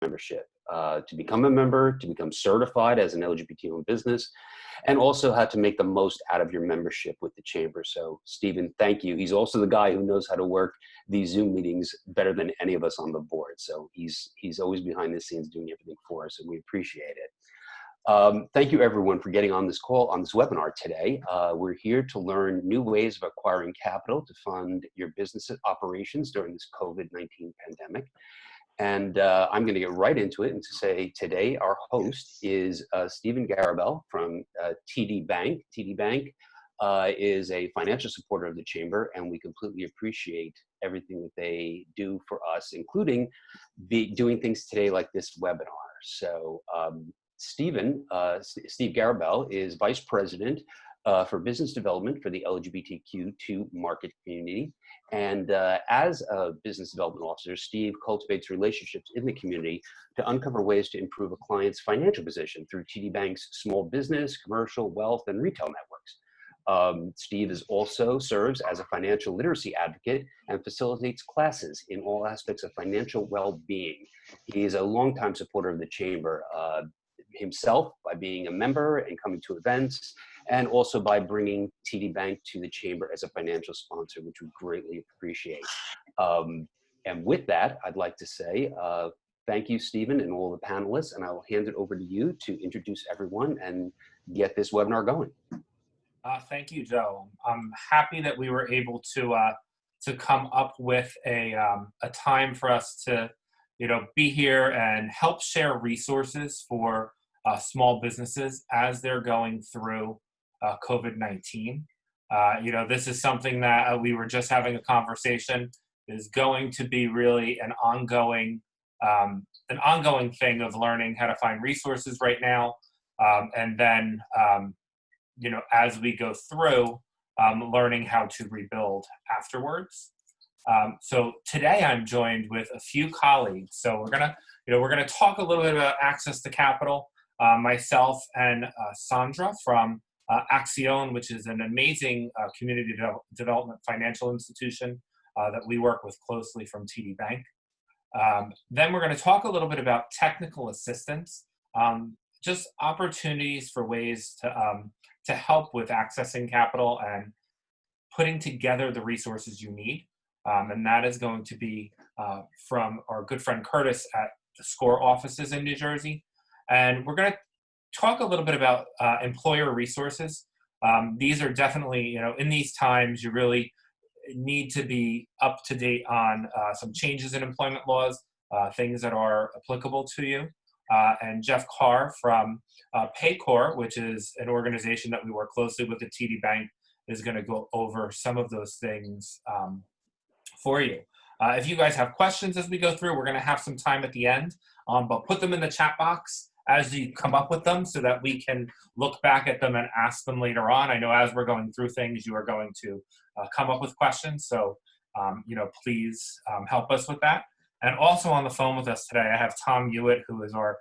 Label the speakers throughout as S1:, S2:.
S1: membership, to become a member, to become certified as an LGBT-owned business, and also how to make the most out of your membership with the chamber. So Stephen, thank you. He's also the guy who knows how to work these Zoom meetings better than any of us on the board. So he's always behind the scenes doing everything for us, and we appreciate it. Thank you everyone for getting on this call, on this webinar today. We're here to learn new ways of acquiring capital to fund your business operations during this COVID-19 pandemic. And I'm going to get right into it and to say today our host is Stephen Garibell from TD Bank. TD Bank is a financial supporter of the Chamber, and we completely appreciate everything that they do for us, including doing things today like this webinar. So Steve Garibell is Vice President for Business Development for the LGBTQ2 market community. And as a business development officer, Steve cultivates relationships in the community to uncover ways to improve a client's financial position through TD Bank's small business, commercial, wealth, and retail networks. Steve also serves as a financial literacy advocate and facilitates classes in all aspects of financial well-being. He is a longtime supporter of the Chamber himself by being a member and coming to events, and also by bringing TD Bank to the Chamber as a financial sponsor, which we greatly appreciate. And with that, I'd like to say thank you, Stephen, and all the panelists, and I will hand it over to you to introduce everyone and get this webinar going.
S2: Thank you, Joe. I'm happy that we were able to come up with a time for us to, be here and help share resources for small businesses as they're going through COVID-19. This is something that we were just having a conversation is going to be really an ongoing thing of learning how to find resources right now, and then as we go through, learning how to rebuild afterwards. So today I'm joined with a few colleagues. So we're gonna talk a little bit about access to capital. Myself and Sandra from Accion, which is an amazing community development financial institution that we work with closely from TD Bank. Then we're going to talk a little bit about technical assistance, just opportunities for ways to help with accessing capital and putting together the resources you need. And that is going to be from our good friend Curtis at the SCORE offices in New Jersey. And we're going to talk a little bit about employer resources. These are definitely, in these times, you really need to be up to date on some changes in employment laws, things that are applicable to you. And Jeff Carr from Paycor, which is an organization that we work closely with at TD Bank, is going to go over some of those things for you. If you guys have questions as we go through, we're going to have some time at the end, but put them in the chat box as you come up with them so that we can look back at them and ask them later on. I know as we're going through things, you are going to come up with questions. So, please help us with that. And also on the phone with us today, I have Tom Hewitt, who is our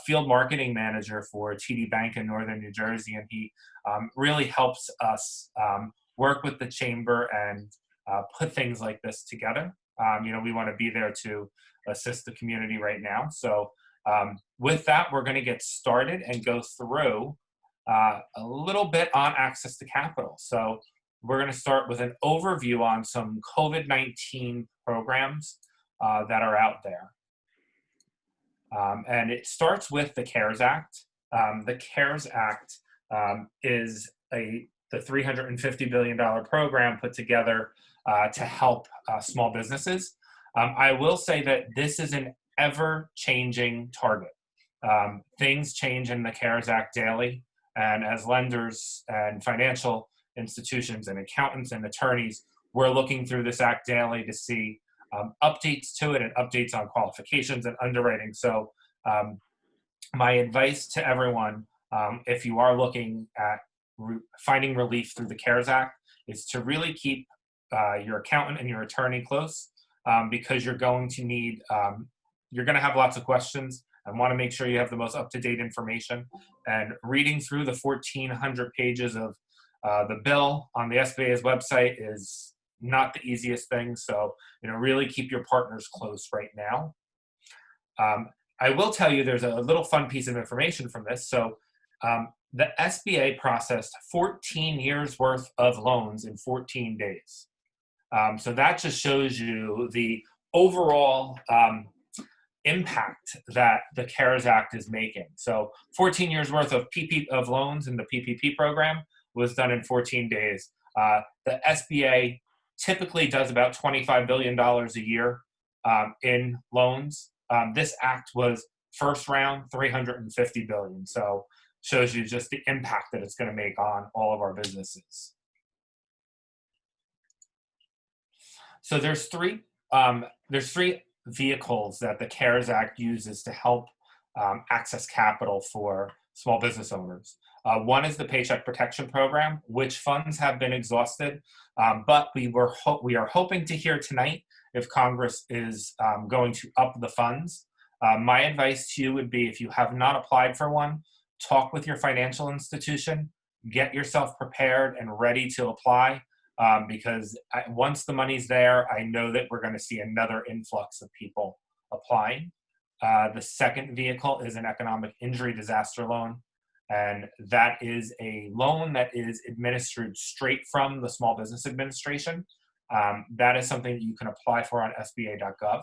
S2: field marketing manager for TD Bank in Northern New Jersey. And he really helps us work with the Chamber and put things like this together. We want to be there to assist the community right now. So with that, we're going to get started and go through a little bit on access to capital. So we're going to start with an overview on some COVID-19 programs that are out there. And it starts with the CARES Act. The CARES Act is the $350 billion program put together to help small businesses. I will say that this is an ever-changing target. Things change in the CARES Act daily, and as lenders and financial institutions and accountants and attorneys, we're looking through this act daily to see updates to it and updates on qualifications and underwriting. So my advice to everyone, if you are looking at finding relief through the CARES Act, is to really keep your accountant and your attorney close, because you're going to need, you're going to have lots of questions and want to make sure you have the most up-to-date information. And reading through the 1,400 pages of the bill on the SBA's website is not the easiest thing. So, really keep your partners close right now. I will tell you there's a little fun piece of information from this. So the SBA processed 14 years worth of loans in 14 days. So that just shows you the overall impact that the CARES Act is making. So 14 years worth of of loans in the PPP program was done in 14 days. The SBA typically does about $25 billion a year in loans. This act was first round $350 billion. So shows you just the impact that it's going to make on all of our businesses. So there's three vehicles that the CARES Act uses to help access capital for small business owners. One is the Paycheck Protection Program, which funds have been exhausted, but we are hoping to hear tonight if Congress is going to up the funds. My advice to you would be, if you have not applied for one, talk with your financial institution, get yourself prepared and ready to apply. Because once the money's there, I know that we're going to see another influx of people applying. The second vehicle is an economic injury disaster loan, and that is a loan that is administered straight from the Small Business Administration. That is something that you can apply for on SBA.gov.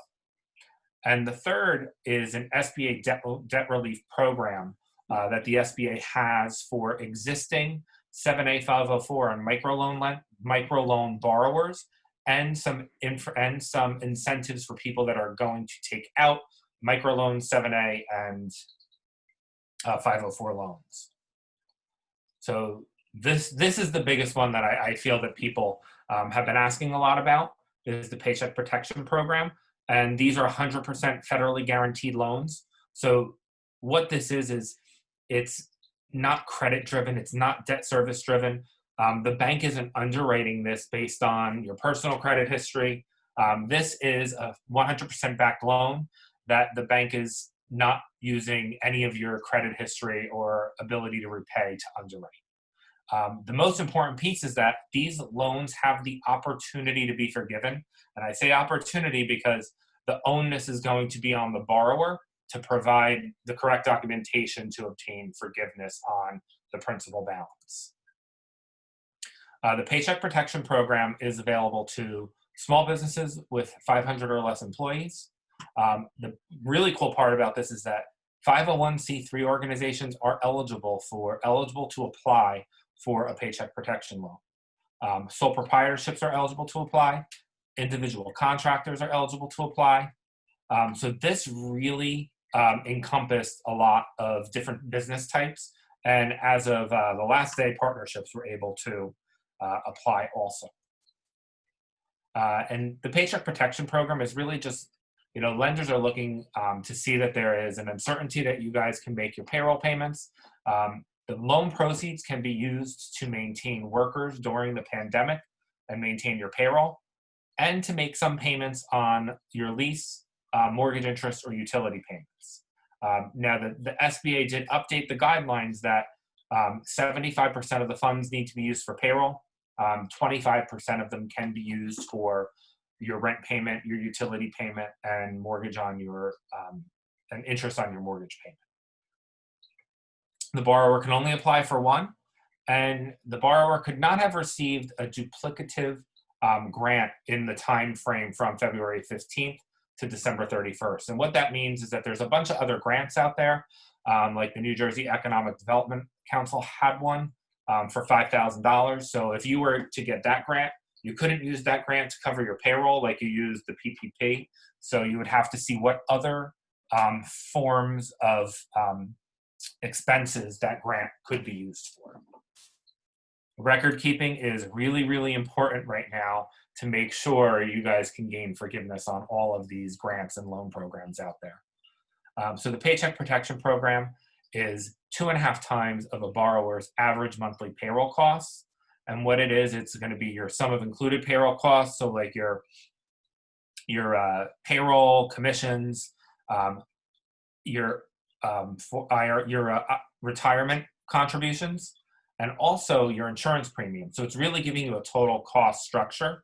S2: And the third is an SBA debt relief program that the SBA has for existing 7A 504 and microloan borrowers, and some incentives for people that are going to take out microloans 7A and 504 loans. So this is the biggest one that I feel that people have been asking a lot about, is the Paycheck Protection Program. And these are 100% federally guaranteed loans. So what this is it's not credit driven, it's not debt service driven. The bank isn't underwriting this based on your personal credit history. This is a 100% backed loan that the bank is not using any of your credit history or ability to repay to underwrite. The most important piece is that these loans have the opportunity to be forgiven. And I say opportunity because the onus is going to be on the borrower to provide the correct documentation to obtain forgiveness on the principal balance. The Paycheck Protection Program is available to small businesses with 500 or less employees. The really cool part about this is that 501c3 organizations are eligible to apply for a paycheck protection loan. Sole proprietorships are eligible to apply. Individual contractors are eligible to apply. So this really encompassed a lot of different business types. And as of the last day, partnerships were able to apply also. And the Paycheck Protection Program is really just, lenders are looking to see that there is an uncertainty that you guys can make your payroll payments. The loan proceeds can be used to maintain workers during the pandemic and maintain your payroll, and to make some payments on your lease, mortgage interest, or utility payments. Now, the SBA did update the guidelines that 75% of the funds need to be used for payroll. 25% of them can be used for your rent payment, your utility payment, and mortgage on your and interest on your mortgage payment. The borrower can only apply for one, and the borrower could not have received a duplicative grant in the time frame from February 15th to December 31st. And what that means is that there's a bunch of other grants out there, like the New Jersey Economic Development Council had one for $5,000. So if you were to get that grant, you couldn't use that grant to cover your payroll like you used the PPP. So you would have to see what other forms of expenses that grant could be used for. Record keeping is really, really important right now to make sure you guys can gain forgiveness on all of these grants and loan programs out there. So the Paycheck Protection Program is 2.5 times of a borrower's average monthly payroll costs. And what it is, it's going to be your sum of included payroll costs. So like your payroll, commissions, your retirement contributions, and also your insurance premium. So it's really giving you a total cost structure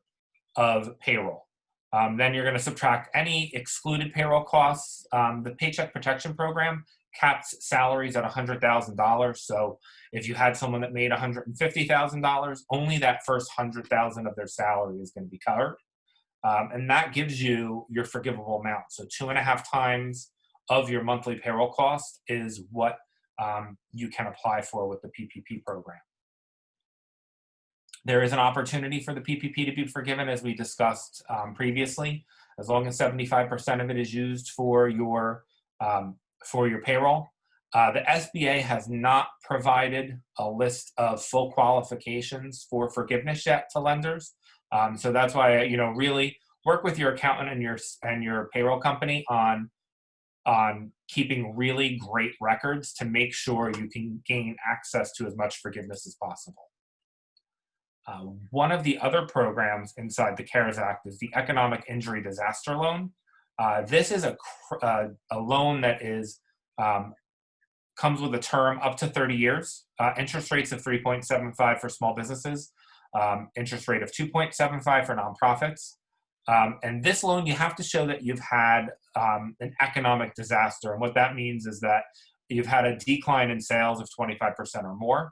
S2: of payroll. Then you're going to subtract any excluded payroll costs. The Paycheck Protection Program caps salaries at $100,000. So if you had someone that made $150,000, only that first $100,000 of their salary is going to be covered. And that gives you your forgivable amount. So 2.5 times of your monthly payroll cost is what you can apply for with the PPP program. There is an opportunity for the PPP to be forgiven, as we discussed previously, as long as 75% of it is used for your payroll. The SBA has not provided a list of full qualifications for forgiveness yet to lenders. So that's why, really work with your accountant and your payroll company on keeping really great records to make sure you can gain access to as much forgiveness as possible. One of the other programs inside the CARES Act is the Economic Injury Disaster Loan. This is a loan that comes with a term up to 30 years, interest rates of 3.75 for small businesses, interest rate of 2.75 for nonprofits. And this loan, you have to show that you've had an economic disaster. And what that means is that you've had a decline in sales of 25% or more.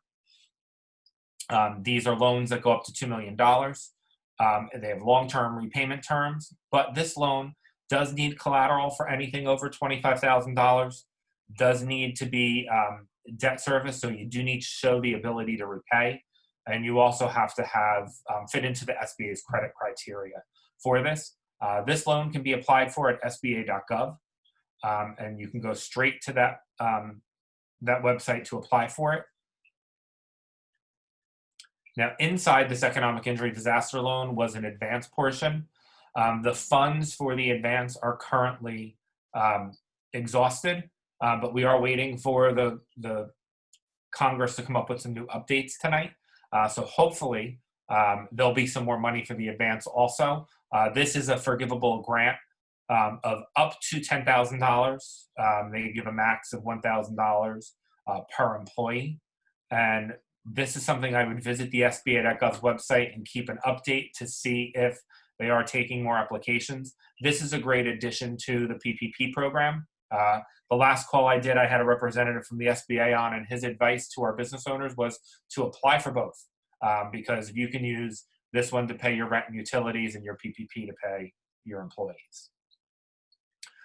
S2: These are loans that go up to $2 million. They have long-term repayment terms, but this loan does need collateral for anything over $25,000, does need to be debt service, so you do need to show the ability to repay, and you also have to have fit into the SBA's credit criteria for this. This loan can be applied for at sba.gov, and you can go straight to that website to apply for it. Now, inside this economic injury disaster loan was an advance portion. The funds for the advance are currently exhausted, but we are waiting for the Congress to come up with some new updates tonight. So hopefully there'll be some more money for the advance also. This is a forgivable grant of up to $10,000. They give a max of $1,000 per employee. And this is something I would visit the SBA.gov website and keep an update to see if they are taking more applications. This is a great addition to the PPP program. The last call I did, I had a representative from the SBA on, and his advice to our business owners was to apply for both, because you can use this one to pay your rent and utilities and your PPP to pay your employees.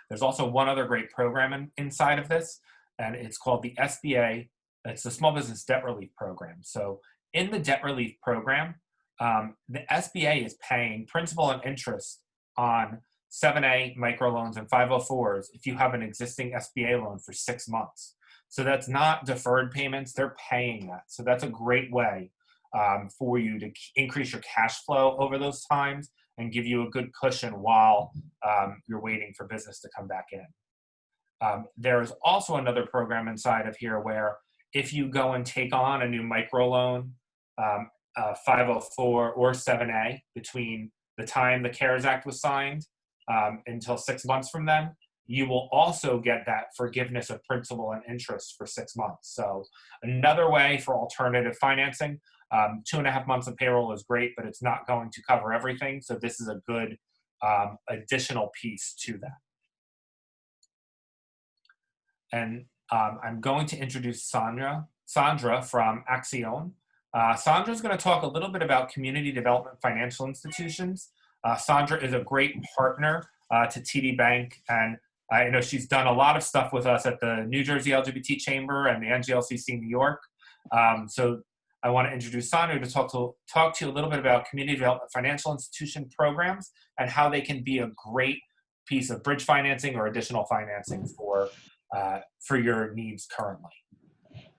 S2: There's also one other great program inside of this, and it's called the SBA. It's the Small Business Debt Relief Program. So in the debt relief program, the SBA is paying principal and interest on 7A microloans and 504s if you have an existing SBA loan for 6 months. So that's not deferred payments, they're paying that. So that's a great way for you to increase your cash flow over those times and give you a good cushion while you're waiting for business to come back in. There is also another program inside of here where if you go and take on a new microloan, 504 or 7A, between the time the CARES Act was signed until 6 months from then, you will also get that forgiveness of principal and interest for 6 months. So another way for alternative financing. 2.5 months of payroll is great, but it's not going to cover everything. So this is a good additional piece to that. And I'm going to introduce Sandra from Accion. Sandra is going to talk a little bit about community development financial institutions. Sandra is a great partner to TD Bank, and I know she's done a lot of stuff with us at the New Jersey LGBT Chamber and the NGLCC New York. So I want to introduce Sandra to talk to you a little bit about community development financial institution programs and how they can be a great piece of bridge financing or additional financing for your needs currently.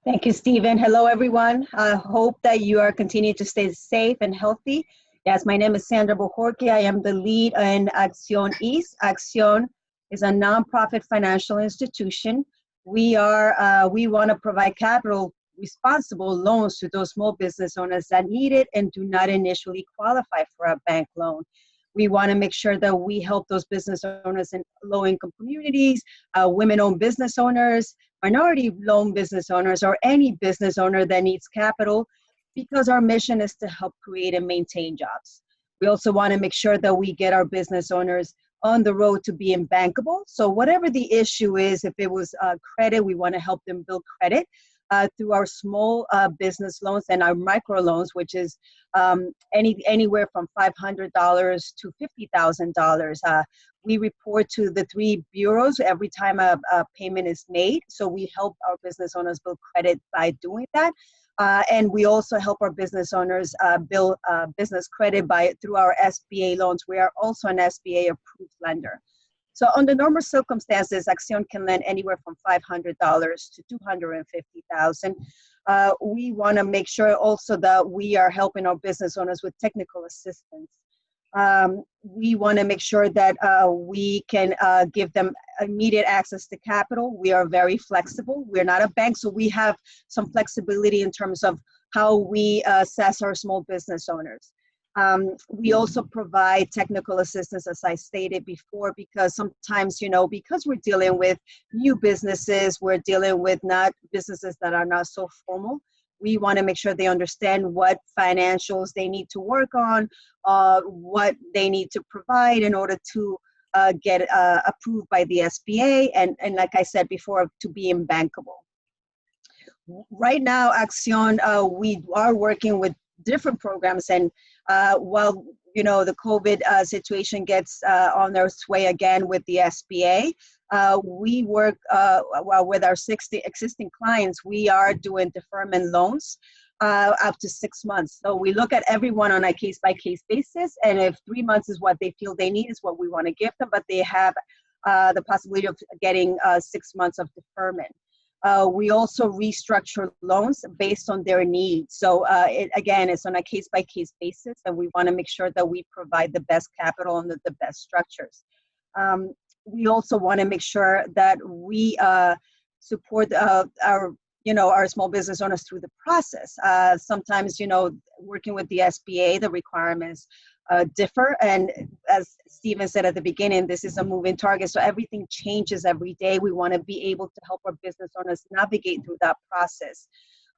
S3: Thank you, Stephen. Hello, everyone. I hope that you are continuing to stay safe and healthy. Yes, my name is Sandra Bojourque. I am the lead in Accion East. Accion is a nonprofit financial institution. We want to provide capital responsible loans to those small business owners that need it and do not initially qualify for a bank loan. We want to make sure that we help those business owners in low-income communities, women-owned business owners, minority-owned business owners, or any business owner that needs capital, because our mission is to help create and maintain jobs. We also want to make sure that we get our business owners on the road to being bankable. So whatever the issue is, if it was credit, we want to help them build credit through our small business loans and our micro loans, which is anywhere from $500 to $50,000. We report to the 3 bureaus every time a payment is made. So we help our business owners build credit by doing that. And we also help our business owners build business credit through our SBA loans. We are also an SBA approved lender. So under normal circumstances, Accion can lend anywhere from $500 to $250,000. We want to make sure also that we are helping our business owners with technical assistance. We want to make sure that we can give them immediate access to capital. We are very flexible. We're not a bank, so we have some flexibility in terms of how we assess our small business owners. We also provide technical assistance, as I stated before, because sometimes, because we're dealing with new businesses, we're dealing with not businesses that are not so formal. We want to make sure they understand what financials they need to work on, what they need to provide in order to get approved by the SBA, and like I said before, to be bankable. Right now, Accion, we are working with different programs, and while the COVID situation gets on its way again with the SBA, we work with our 60 existing clients. We are doing deferment loans up to 6 months. So we look at everyone on a case-by-case basis, and if 3 months is what they feel they need, is what we want to give them, but they have the possibility of getting 6 months of deferment. We also restructure loans based on their needs. So again, it's on a case-by-case basis, and we want to make sure that we provide the best capital and the best structures. We also want to make sure that we support our small business owners through the process. Sometimes, working with the SBA, the requirements differ. And as Stephen said at the beginning, this is a moving target. So everything changes every day. We want to be able to help our business owners navigate through that process.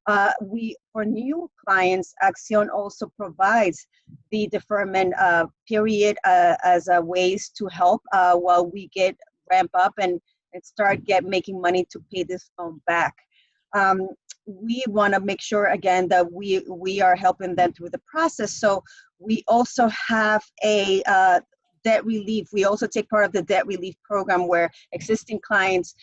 S3: For new clients, Accion also provides the deferment period as a ways to help while we get ramp up and start making money to pay this loan back. We want to make sure, again, that we are helping them through the process. So we also have a debt relief. We also take part of the debt relief program where existing clients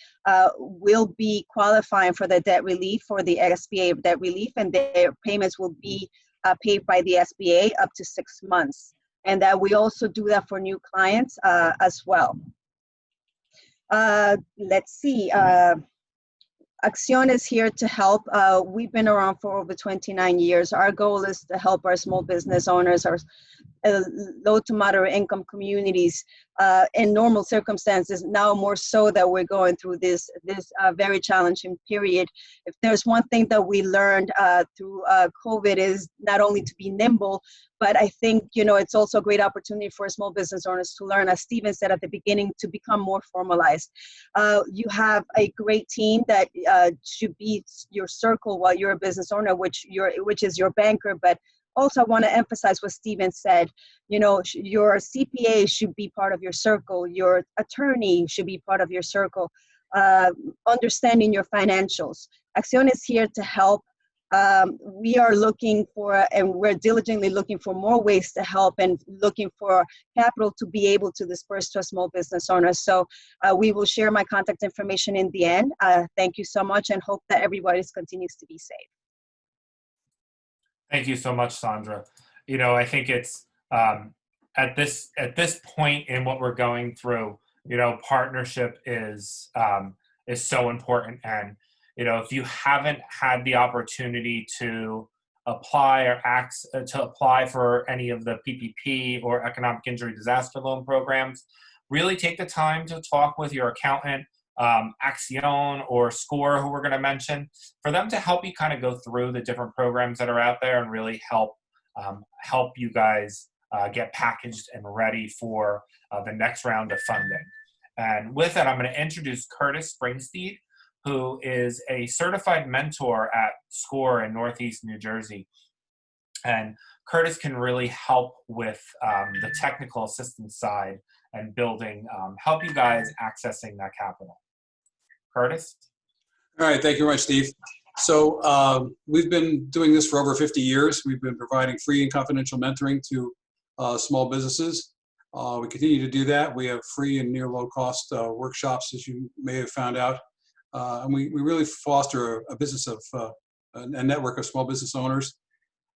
S3: will be qualifying for the debt relief, for the SBA debt relief, and their payments will be paid by the SBA up to 6 months. And that we also do that for new clients as well. Let's see. Accion is here to help. We've been around for over 29 years. Our goal is to help our small business owners, our low to moderate income communities in normal circumstances, now more so that we're going through this very challenging period. If there's one thing that we learned through COVID is not only to be nimble, but I think, it's also a great opportunity for small business owners to learn, as Stephen said at the beginning, to become more formalized. You have a great team that should be your circle while you're a business owner, which is your banker. But also I want to emphasize what Stephen said. Your CPA should be part of your circle. Your attorney should be part of your circle. Understanding your financials. Accion is here to help. We are looking for, and we're diligently looking for more ways to help and looking for capital to be able to disperse to a small business owner. So we will share my contact information in the end. Thank you so much, and hope that everybody continues to be safe.
S2: Thank you so much, Sandra. I think it's at this point in what we're going through, partnership is so important. And if you haven't had the opportunity to apply for any of the PPP or economic injury disaster loan programs, really take the time to talk with your accountant, Accion or SCORE, who we're going to mention, for them to help you kind of go through the different programs that are out there and really help you guys get packaged and ready for the next round of funding. And with that, I'm going to introduce Curtis.springstead, who is a certified mentor at SCORE in Northeast New Jersey. And Curtis can really help with the technical assistance side and building, help you guys accessing that capital. Curtis?
S4: All right, thank you very much, Steve. So we've been doing this for over 50 years. We've been providing free and confidential mentoring to small businesses. We continue to do that. We have free and near low cost workshops, as you may have found out. And we really foster a business of a network of small business owners.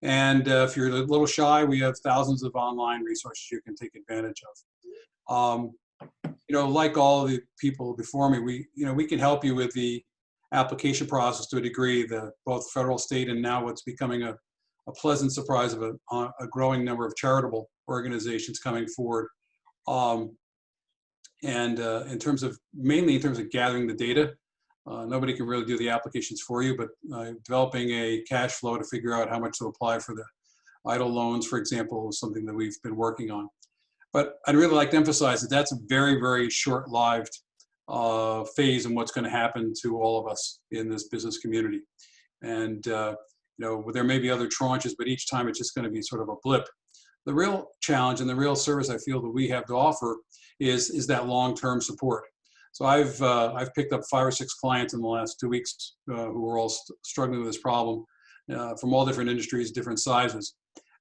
S4: And if you're a little shy, we have thousands of online resources you can take advantage of. You know, like all of the people before me, we can help you with the application process to a degree, both federal, state, and now what's becoming a pleasant surprise of a growing number of charitable organizations coming forward. And mainly in terms of gathering the data, nobody can really do the applications for you, but developing a cash flow to figure out how much to apply for the EIDL loans, for example, is something that we've been working on. But I'd really like to emphasize that that's a very, very short-lived phase in what's going to happen to all of us in this business community. And you know, there may be other tranches, but each time it's just going to be sort of a blip. The real challenge and the real service I feel that we have to offer is that long-term support. So I've picked up 5 or 6 clients in the last 2 weeks who are all struggling with this problem from all different industries, different sizes.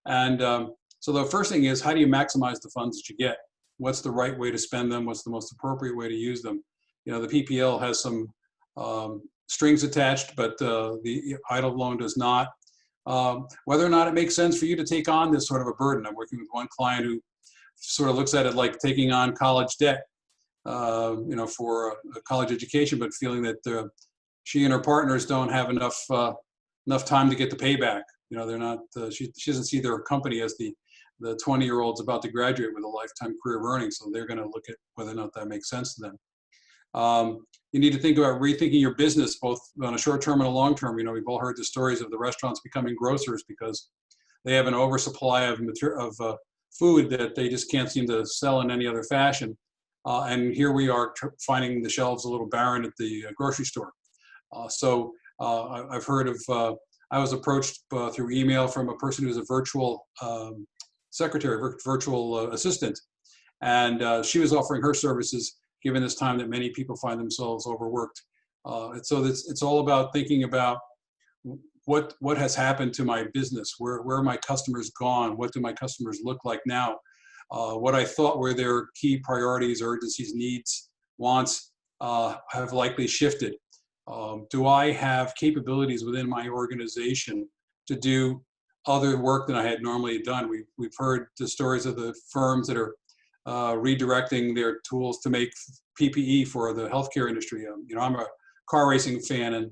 S4: And so the first thing is, how do you maximize the funds that you get? What's the right way to spend them? What's the most appropriate way to use them? You know, the PPL has some strings attached, but the EIDL loan does not. Whether or not it makes sense for you to take on this sort of a burden. I'm working with one client who sort of looks at it like taking on college debt, you know, for a college education, but feeling that she and her partners don't have enough time to get the payback. You know, they're not. She doesn't see their company as the 20-year-olds about to graduate with a lifetime career of earnings, so they're going to look at whether or not that makes sense to them. You need to think about rethinking your business, both on a short term and a long term. You know, we've all heard the stories of the restaurants becoming grocers because they have an oversupply of food that they just can't seem to sell in any other fashion. And here we are finding the shelves a little barren at the grocery store. So I've heard of, I was approached through email from a person who's a virtual secretary, virtual assistant, and she was offering her services given this time that many people find themselves overworked. And so it's all about thinking about what has happened to my business, where are my customers gone, what do my customers look like now, what I thought were their key priorities, urgencies, needs, wants have likely shifted. Do I have capabilities within my organization to do other work than I had normally done? We've heard the stories of the firms that are redirecting their tools to make PPE for the healthcare industry. You know, I'm a car racing fan, and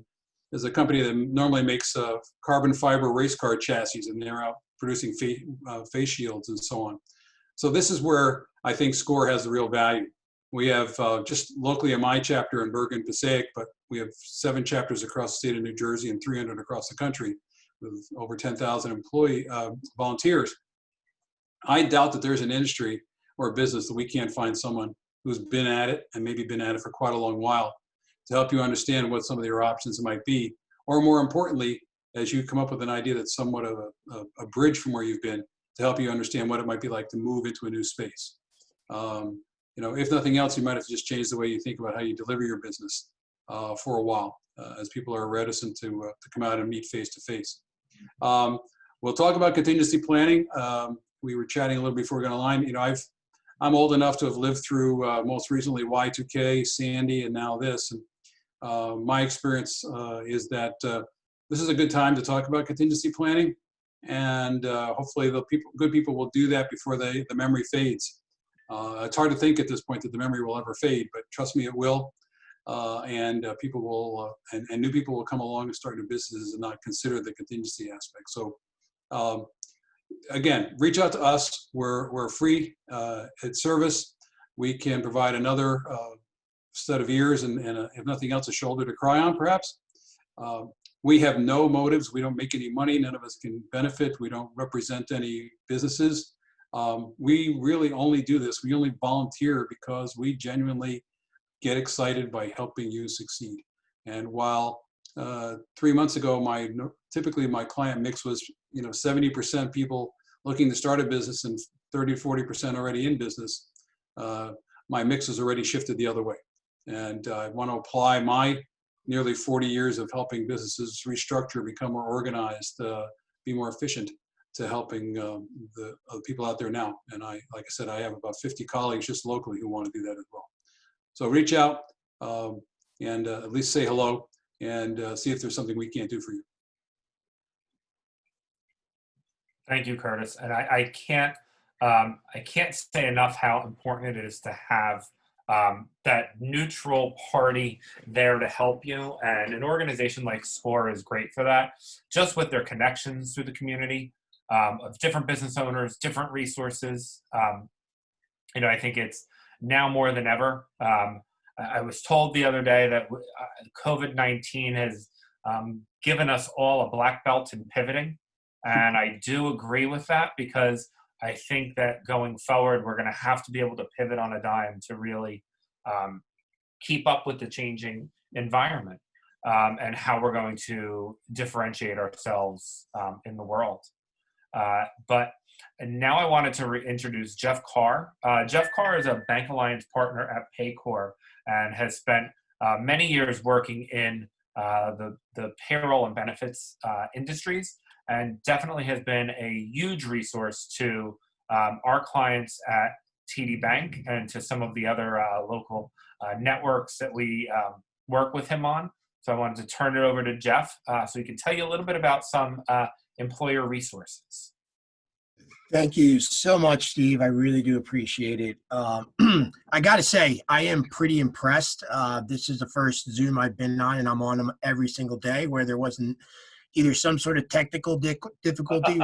S4: there's a company that normally makes carbon fiber race car chassis, and they're out producing face shields and so on. So this is where I think SCORE has the real value. We have just locally in my chapter in Bergen Passaic, but we have 7 chapters across the state of New Jersey and 300 across the country with over 10,000 volunteers. I doubt that there's an industry or a business that we can't find someone who's been at it and maybe been at it for quite a long while to help you understand what some of your options might be, or more importantly, as you come up with an idea that's somewhat of a bridge from where you've been, to help you understand what it might be like to move into a new space. You know, if nothing else, you might have to just change the way you think about how you deliver your business for a while, as people are reticent to come out and meet face to face. We'll talk about contingency planning. We were chatting a little before we got online. You know, I'm old enough to have lived through most recently Y2K, Sandy, and now this. And my experience is that this is a good time to talk about contingency planning, and hopefully good people will do that before the memory fades. It's hard to think at this point that the memory will ever fade, but trust me, it will. And people will, and new people will come along and start new businesses and not consider the contingency aspect. So again, reach out to us. We're free at service. We can provide another set of ears and if nothing else, a shoulder to cry on, perhaps. We have no motives. We don't make any money. None of us can benefit. We don't represent any businesses. We really only do this. We only volunteer because we genuinely get excited by helping you succeed. And while 3 months ago, typically my client mix was 70% people looking to start a business and 30 to 40% already in business, my mix has already shifted the other way. And I want to apply my nearly 40 years of helping businesses restructure, become more organized, be more efficient, to helping the people out there now. And like I said, I have about 50 colleagues just locally who want to do that as well. So reach out and at least say hello and see if there's something we can't do for you.
S2: Thank you, Curtis. And I can't say enough how important it is to have that neutral party there to help you. And an organization like SCORE is great for that, just with their connections through the community of different business owners, different resources. I think it's now more than ever. I was told the other day that COVID-19 has given us all a black belt in pivoting. And I do agree with that, because I think that going forward, we're going to have to be able to pivot on a dime to really keep up with the changing environment and how we're going to differentiate ourselves in the world. But now I wanted to introduce Jeff Carr. Jeff Carr is a Bank Alliance partner at Paycor and has spent many years working in the payroll and benefits industries, and definitely has been a huge resource to our clients at TD Bank and to some of the other local networks that we work with him on. So I wanted to turn it over to Jeff so he can tell you a little bit about some employer resources.
S5: Thank you so much, Steve. I really do appreciate it. I got to say, I am pretty impressed. This is the first Zoom I've been on, and I'm on them every single day where there wasn't either some sort of technical difficulty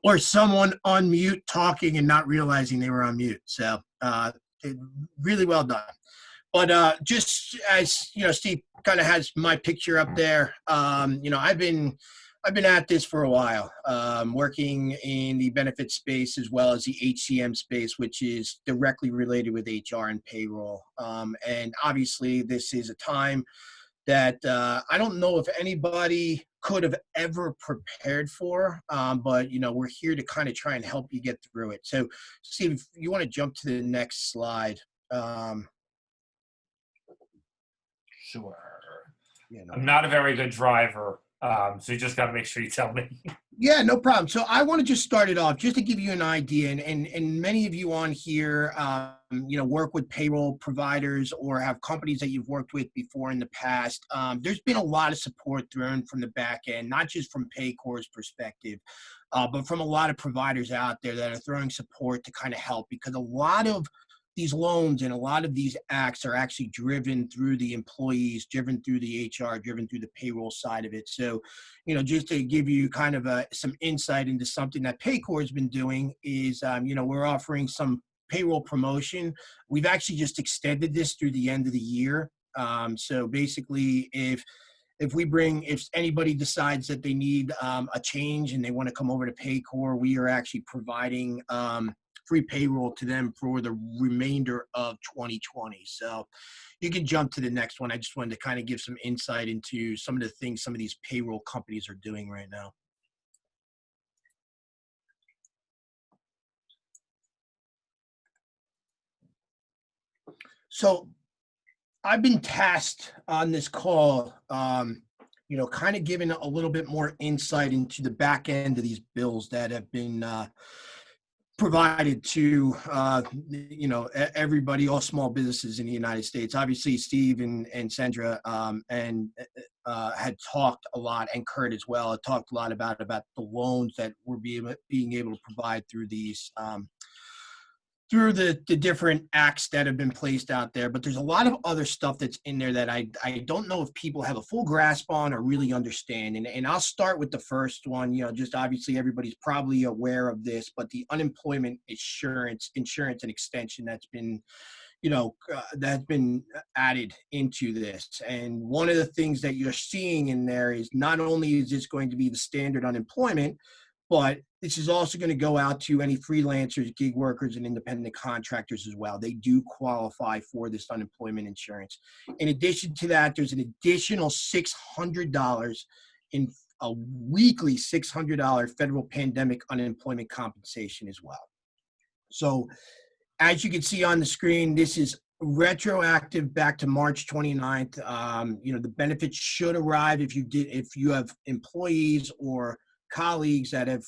S5: or someone on mute talking and not realizing they were on mute. So really well done. But just as, Steve kind of has my picture up there, I've been at this for a while, working in the benefits space as well as the HCM space, which is directly related with HR and payroll. And obviously this is a time that I don't know if anybody could have ever prepared for, but we're here to kind of try and help you get through it. So Steve, if you want to jump to the next slide.
S2: Sure. I'm not a very good driver, so you just got to make sure you tell me.
S5: Yeah, no problem. So I want to just start it off just to give you an idea, and many of you on here, work with payroll providers or have companies that you've worked with before in the past. There's been a lot of support thrown from the back end, not just from Paycor's perspective, but from a lot of providers out there that are throwing support to kind of help, because a lot of these loans and a lot of these acts are actually driven through the employees, driven through the HR, driven through the payroll side of it. So, just to give you kind of some insight into something that Paycor has been doing is, we're offering some payroll promotion. We've actually just extended this through the end of the year. So basically, if anybody decides that they need a change and they want to come over to Paycor, we are actually providing free payroll to them for the remainder of 2020. So you can jump to the next one. I just wanted to kind of give some insight into some of the things some of these payroll companies are doing right now. So I've been tasked on this call, kind of giving a little bit more insight into the back end of these bills that have been provided to, everybody, all small businesses in the United States. Obviously, Steve and Sandra had talked a lot, and Kurt as well, had talked a lot about the loans that we're being able to provide through these, through the different acts that have been placed out there. But there's a lot of other stuff that's in there that I don't know if people have a full grasp on or really understand. And I'll start with the first one. Just obviously everybody's probably aware of this, but the unemployment insurance and extension that's been, that's been added into this. And one of the things that you're seeing in there is not only is this going to be the standard unemployment, but this is also going to go out to any freelancers, gig workers, and independent contractors as well. They do qualify for this unemployment insurance. In addition to that, there's an additional $600 in a weekly $600 federal pandemic unemployment compensation as well. So as you can see on the screen, this is retroactive back to March 29th. The benefits should arrive if you have employees or colleagues that have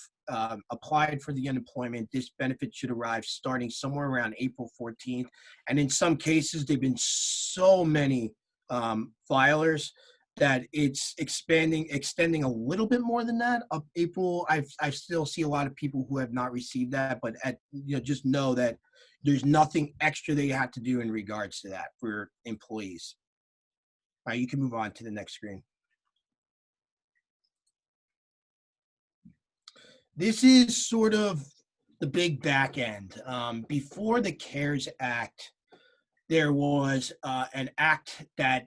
S5: applied for the unemployment. This benefit should arrive starting somewhere around April 14th. And in some cases, there've been so many filers that it's extending a little bit more than that. Up April, I still see a lot of people who have not received that, but just know that there's nothing extra that you have to do in regards to that for employees. All right, you can move on to the next screen. This is sort of the big back end. Before the CARES Act, there was an act that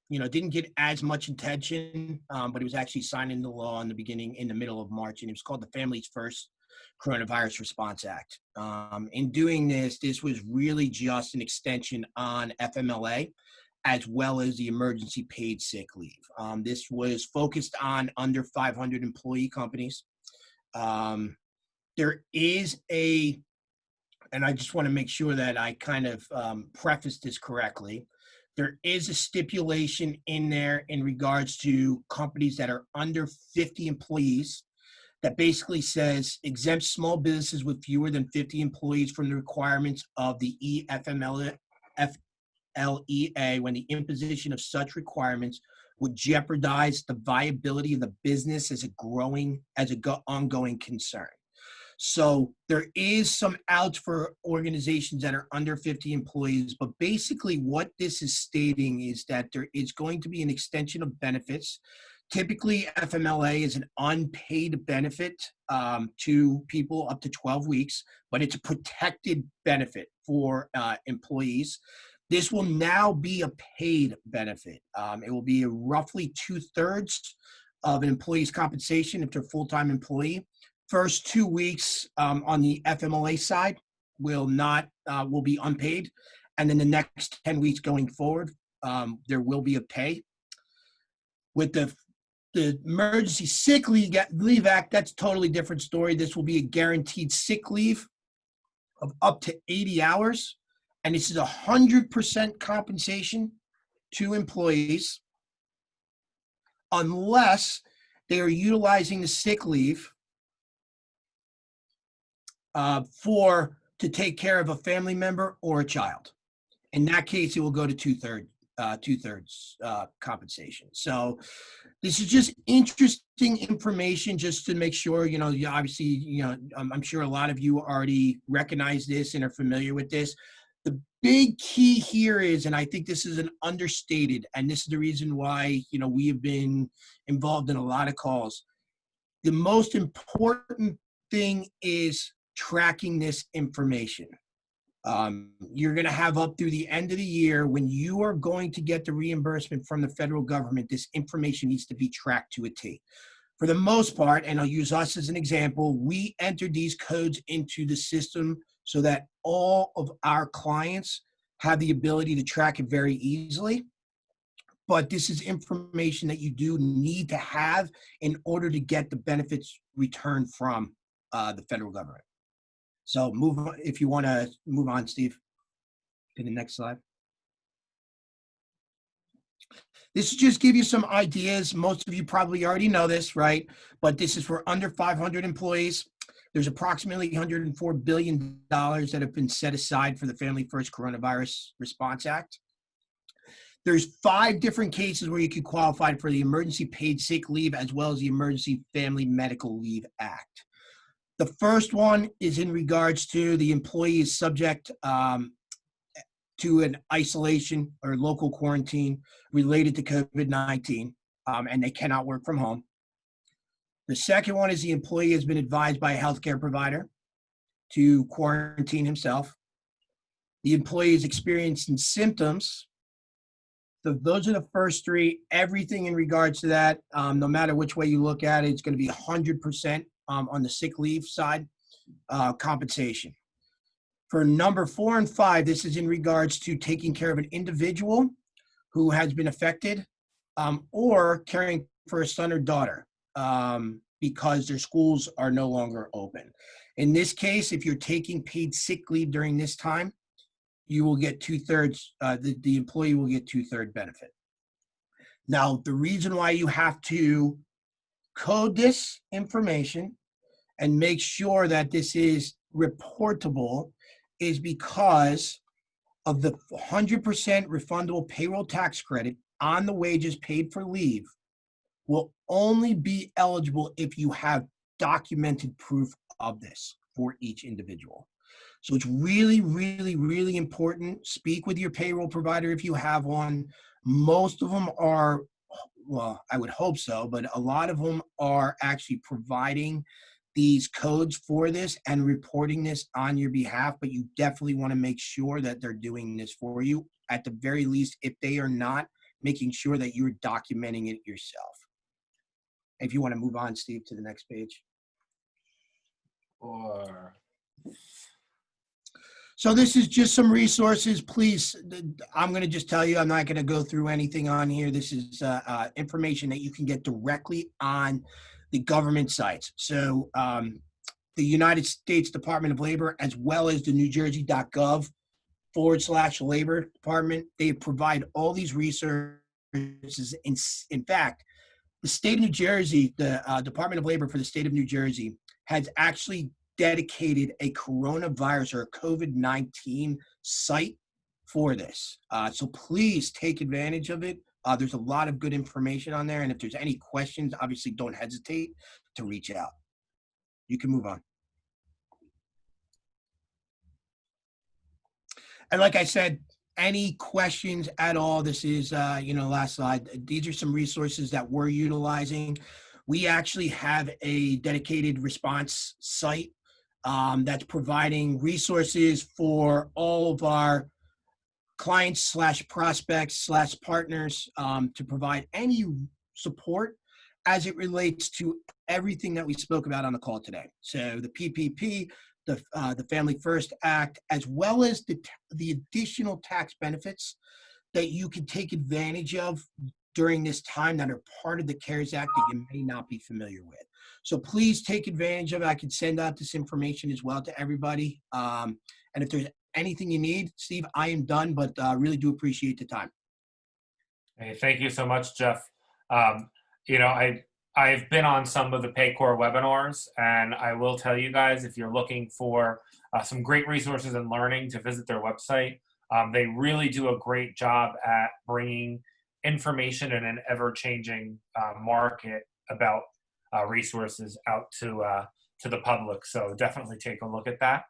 S5: didn't get as much attention, but it was actually signed into law in the middle of March, and it was called the Families First Coronavirus Response Act. In doing this was really just an extension on FMLA, as well as the emergency paid sick leave. This was focused on under 500 employee companies. There is and I just want to make sure that I kind of preface this correctly. There is a stipulation in there in regards to companies that are under 50 employees that basically says exempt small businesses with fewer than 50 employees from the requirements of the FLEA when the imposition of such requirements would jeopardize the viability of the business as ongoing concern. So there is some outs for organizations that are under 50 employees, but basically what this is stating is that there is going to be an extension of benefits. Typically, FMLA is an unpaid benefit to people up to 12 weeks, but it's a protected benefit for employees. This will now be a paid benefit. It will be roughly 2/3 of an employee's compensation if they're a full-time employee. First 2 weeks on the FMLA side will be unpaid, and then the next 10 weeks going forward, there will be a pay. With the Emergency Sick Leave Act, that's a totally different story. This will be a guaranteed sick leave of up to 80 hours, and this is 100% compensation to employees unless they are utilizing the sick leave to take care of a family member or a child. In that case, it will go to two-thirds compensation. So this is just interesting information just to make sure, obviously, I'm sure a lot of you already recognize this and are familiar with this. The big key here is, and I think this is an understated, and this is the reason why, we have been involved in a lot of calls. The most important thing is tracking this information. You're going to have up through the end of the year when you are going to get the reimbursement from the federal government. This information needs to be tracked to a T. For the most part, and I'll use us as an example, we entered these codes into the system so that all of our clients have the ability to track it very easily. But this is information that you do need to have in order to get the benefits returned from the federal government. So move on, if you want to move on, Steve, to the next slide. This will just give you some ideas. Most of you probably already know this, right? But this is for under 500 employees. There's approximately $104 billion that have been set aside for the Family First Coronavirus Response Act. There's 5 different cases where you can qualify for the Emergency Paid Sick Leave as well as the Emergency Family Medical Leave Act. The first one is in regards to the employee is subject to an isolation or local quarantine related to COVID-19, and they cannot work from home. The second one is the employee has been advised by a healthcare provider to quarantine himself. The employee is experiencing symptoms. So those are the first 3. Everything in regards to that, no matter which way you look at it, it's going to be 100% on the sick leave side, compensation. For number 4 and 5, this is in regards to taking care of an individual who has been affected or caring for a son or daughter because their schools are no longer open. In this case, if you're taking paid sick leave during this time, you will get 2/3, the employee will get 2/3 benefit. Now, the reason why you have to code this information and make sure that this is reportable is because of the 100% refundable payroll tax credit on the wages paid for leave will only be eligible if you have documented proof of this for each individual. So it's really, really, really important. Speak with your payroll provider if you have one. Most of them are, well, I would hope so, but a lot of them are actually providing these codes for this and reporting this on your behalf, but you definitely want to make sure that they're doing this for you. At the very least, if they are not, making sure that you're documenting it yourself. If you want to move on, Steve, to the next page. So this is just some resources. Please, I'm going to just tell you, I'm not going to go through anything on here. This is information that you can get directly on the government sites. So the United States Department of Labor, as well as the newjersey.gov/labor department, they provide all these resources. In fact, the state of New Jersey, the Department of Labor for the state of New Jersey has actually dedicated a coronavirus or a COVID-19 site for this. So please take advantage of it. There's a lot of good information on there. And if there's any questions, obviously don't hesitate to reach out. You can move on. And like I said, any questions at all, this is, last slide. These are some resources that we're utilizing. We actually have a dedicated response site that's providing resources for all of our clients / prospects / partners to provide any support as it relates to everything that we spoke about on the call today. So the PPP, the Family First Act, as well as the additional tax benefits that you can take advantage of during this time that are part of the CARES Act that you may not be familiar with. So please take advantage of it. I can send out this information as well to everybody. And if there's anything you need, Steve, I am done, but really do appreciate the time.
S2: Hey, thank you so much, Jeff. I've been on some of the Paycor webinars, and I will tell you guys, if you're looking for some great resources and learning, to visit their website. They really do a great job at bringing information in an ever-changing market about resources out to the public. So definitely take a look at that.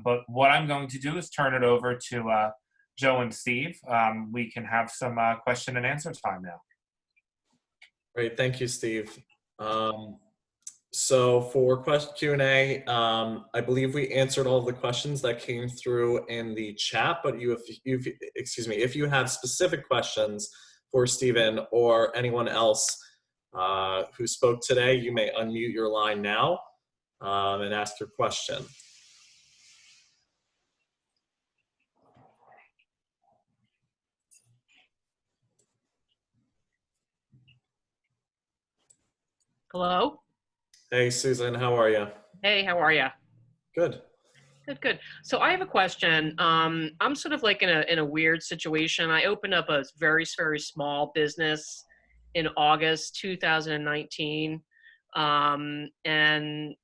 S2: But what I'm going to do is turn it over to Joe and Steve. We can have some question and answer time now.
S6: Great, thank you, Steve. So for Q&A, I believe we answered all of the questions that came through in the chat, but if you have specific questions for Stephen or anyone else who spoke today, you may unmute your line now and ask your question.
S7: Hello?
S6: Hey, Susan, how are you?
S7: Hey, how are you?
S6: Good.
S7: Good, good. So I have a question. I'm sort of like in a weird situation. I opened up a very, very small business in August 2019. And I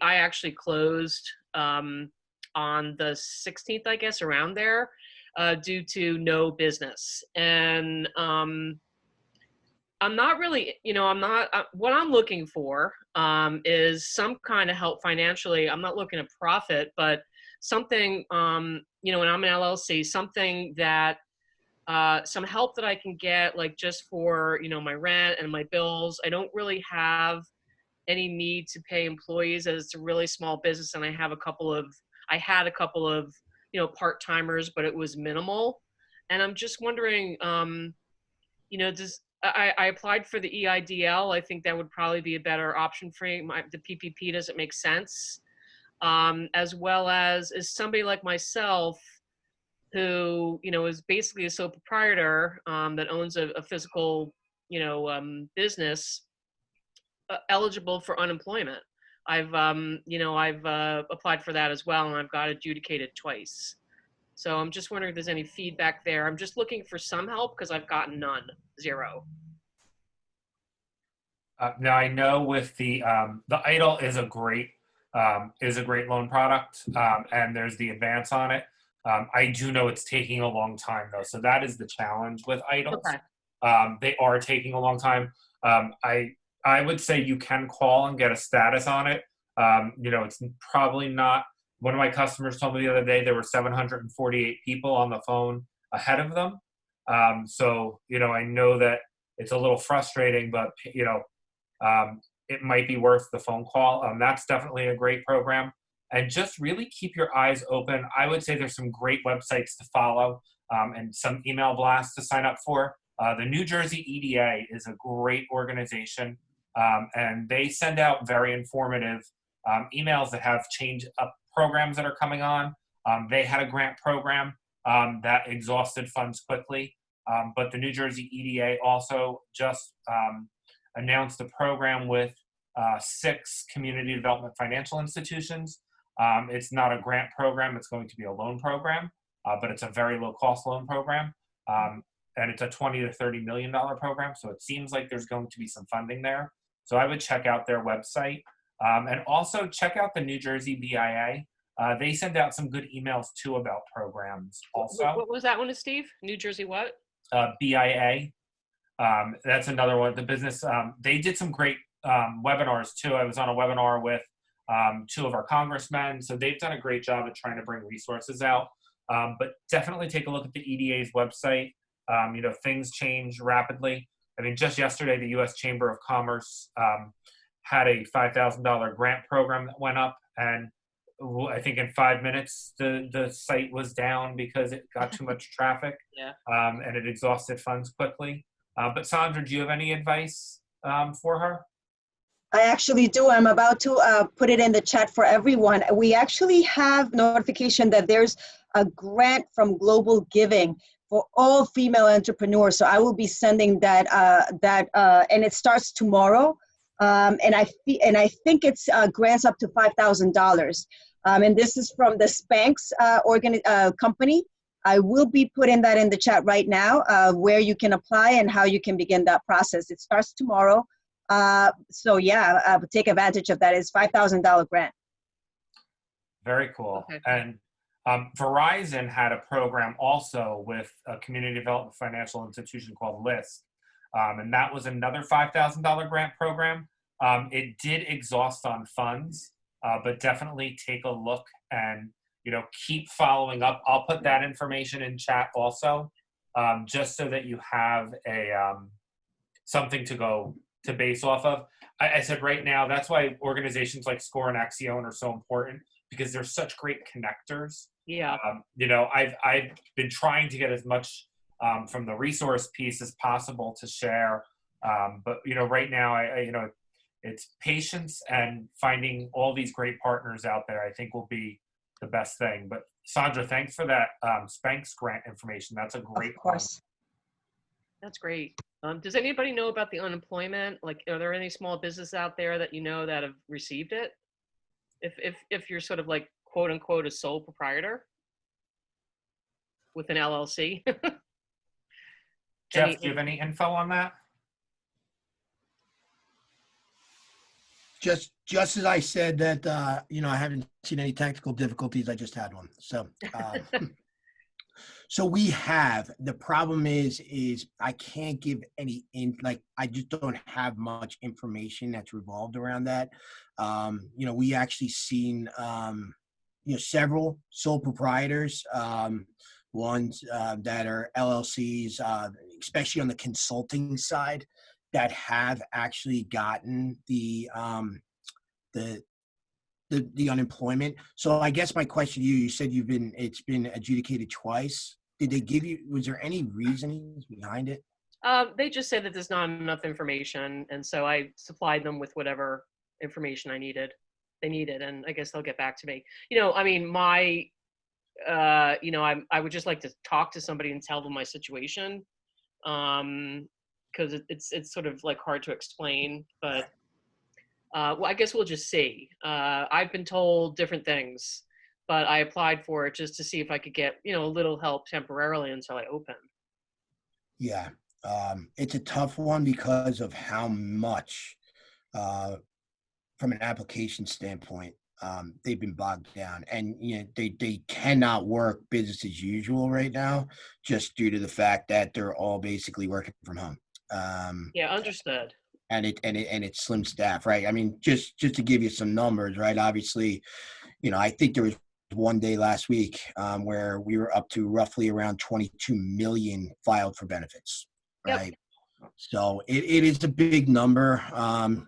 S7: actually closed on the 16th, I guess, around there, due to no business. And I'm not really, what I'm looking for is some kind of help financially. I'm not looking to profit, but something, and I'm an LLC, something that, some help that I can get, like just for, my rent and my bills. I don't really have any need to pay employees, as it's a really small business, and I had a couple of, part-timers, but it was minimal. And I'm just wondering, I applied for the EIDL. I think that would probably be a better option for me. The PPP doesn't make sense. As well as somebody like myself, who, you know, is basically a sole proprietor that owns a physical, business, eligible for unemployment. I've applied for that as well, and I've got adjudicated twice. So I'm just wondering if there's any feedback there. I'm just looking for some help because I've gotten none, zero.
S2: Now I know with the EIDL is a great loan product, and there's the advance on it. I do know it's taking a long time though, so that is the challenge with EIDLs.
S7: Okay.
S2: They are taking a long time. I would say you can call and get a status on it. It's probably not. One of my customers told me the other day there were 748 people on the phone ahead of them. So I know that it's a little frustrating, but it might be worth the phone call. That's definitely a great program. And just really keep your eyes open. I would say there's some great websites to follow and some email blasts to sign up for. The New Jersey EDA is a great organization, and they send out very informative emails that have change up programs that are coming on. They had a grant program that exhausted funds quickly, but the New Jersey EDA also just announced a program with 6 community development financial institutions. It's not a grant program, it's going to be a loan program, but it's a very low cost loan program. And it's a $20 to $30 million program, so it seems like there's going to be some funding there. So I would check out their website. And also check out the New Jersey BIA. They send out some good emails too about programs also.
S7: What was that one, Steve? New Jersey what?
S2: BIA. That's another one. The business, they did some great webinars too. I was on a webinar with 2 of our congressmen. So they've done a great job at trying to bring resources out. But definitely take a look at the EDA's website. Things change rapidly. I mean, just yesterday, the U.S. Chamber of Commerce had a $5,000 grant program that went up, and I think in 5 minutes the site was down because it got too much traffic.
S7: Yeah.
S2: And it exhausted funds quickly. But Sandra, do you have any advice for her?
S3: I actually do. I'm about to put it in the chat for everyone. We actually have notification that there's a grant from Global Giving for all female entrepreneurs. So I will be sending that, and it starts tomorrow. And I think it's grants up to $5,000. And this is from the Spanx company. I will be putting that in the chat right now, where you can apply and how you can begin that process. It starts tomorrow. So yeah, I would take advantage of that. It's $5,000 grant.
S2: Very cool.
S7: Okay.
S2: And Verizon had a program also with a community development financial institution called LIST. And that was another $5,000 grant program. It did exhaust on funds, but definitely take a look and keep following up. I'll put that information in chat also, just so that you have a something to go to base off of. I said right now, that's why organizations like SCORE and Accion are so important, because they're such great connectors.
S7: Yeah.
S2: I've been trying to get as much from the resource piece as possible to share. But right now, it's patience and finding all these great partners out there, I think will be the best thing. But Sandra, thanks for that Spanx grant information. That's a great one.
S3: Of course.
S7: That's great. Does anybody know about the unemployment? Like, are there any small businesses out there that that have received it? If you're sort of like, quote unquote, a sole proprietor with an LLC.
S2: Jeff, do you have any info on that?
S5: Just as I said that, I haven't seen any technical difficulties. I just had one. So, so we have, the problem is I can't give any, I just don't have much information that's revolved around that. We actually seen, several sole proprietors, ones that are LLCs, especially on the consulting side, that have actually gotten the unemployment. So I guess my question to you said it's been adjudicated twice. Did they give you, was there any reasonings behind it?
S7: They just said that there's not enough information, and so I supplied them with whatever information they needed, and I guess they'll get back to me. you know, I would just like to talk to somebody and tell them my situation, because it's sort of like hard to explain. But well, I guess we'll just see. I've been told different things, but I applied for it just to see if I could get, you know, a little help temporarily until I open.
S5: Yeah, it's a tough one because of how much, from an application standpoint, they've been bogged down, and you know they cannot work business as usual right now, just due to the fact that they're all basically working from home.
S7: Yeah, understood.
S5: And it's slim staff, right? I mean, just to give you some numbers, right? Obviously, you know, I think there was one day last week where we were up to roughly around 22 million filed for benefits, right? Yep. So it is a big number.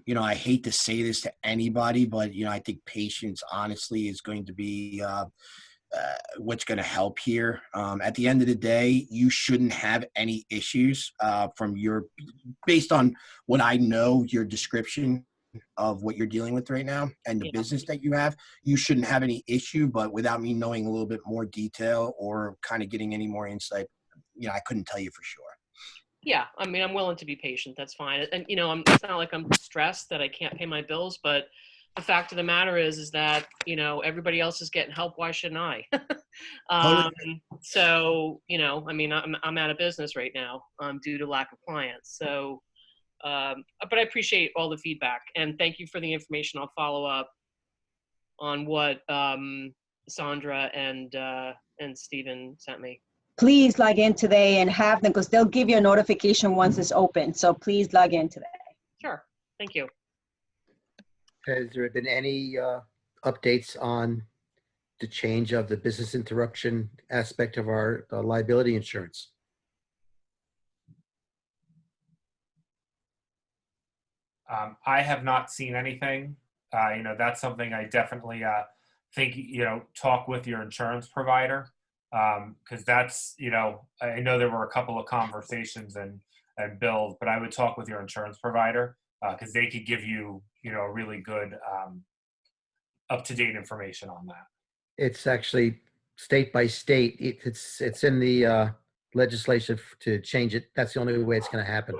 S5: You know, I hate to say this to anybody, but, you know, I think patience, honestly, is going to be what's going to help here. At the end of the day, you shouldn't have any issues based on what I know, your description of what you're dealing with right now and the business that you have. You shouldn't have any issue, but without me knowing a little bit more detail or kind of getting any more insight, you know, I couldn't tell you for sure.
S7: Yeah, I mean, I'm willing to be patient. That's fine. And, you know, it's not like I'm stressed that I can't pay my bills, but the fact of the matter is that, you know, everybody else is getting help. Why shouldn't I? So, you know, I mean, I'm out of business right now due to lack of clients. So, but I appreciate all the feedback, and thank you for the information. I'll follow up on what Sandra and Stephen sent me.
S3: Please log in today and have them, because they'll give you a notification once it's open. So please log in today.
S7: Sure. Thank you.
S8: Has there been any updates on the change of the business interruption aspect of our liability insurance?
S2: I have not seen anything. You know, that's something I definitely think, you know, talk with your insurance provider, because that's, you know, I know there were a couple of conversations and bills, but I would talk with your insurance provider because they could give you, you know, really good up-to-date information on that.
S8: It's actually state by state. It's in the legislation to change it. That's the only way it's going to happen.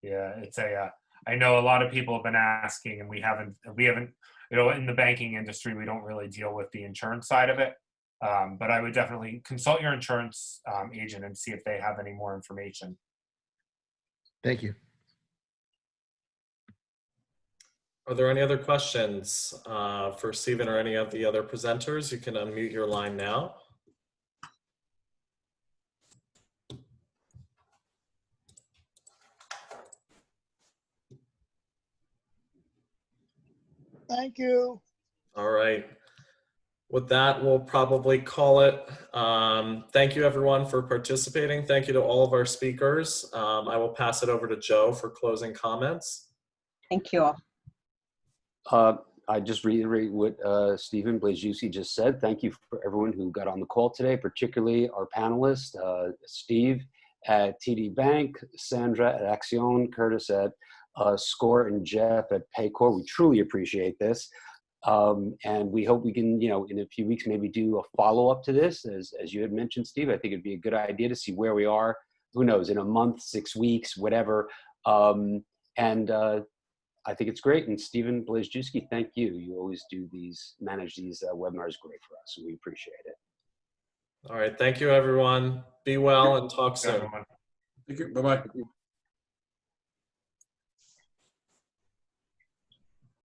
S2: Yeah, it's I know a lot of people have been asking, and we haven't, you know, in the banking industry, we don't really deal with the insurance side of it. But I would definitely consult your insurance agent and see if they have any more information.
S8: Thank you.
S6: Are there any other questions for Stephen or any of the other presenters? You can unmute your line now.
S9: Thank you.
S6: All right. With that, we'll probably call it. Thank you, everyone, for participating. Thank you to all of our speakers. I will pass it over to Joe for closing comments.
S3: Thank you all.
S1: I just reiterate what Stephen Bojourque just said. Thank you for everyone who got on the call today, particularly our panelists, Steve at TD Bank, Sandra at Accion, Curtis at SCORE, and Jeff at Paycor. We truly appreciate this. And we hope we can, you know, in a few weeks, maybe do a follow-up to this. As you had mentioned, Steve, I think it'd be a good idea to see where we are, who knows, in a month, 6 weeks, whatever. I think it's great. And Stephen Bojourque, thank you. You always manage these webinars great for us. So we appreciate it.
S6: All right. Thank you, everyone. Be well and talk soon.
S4: Thank you. Bye-bye.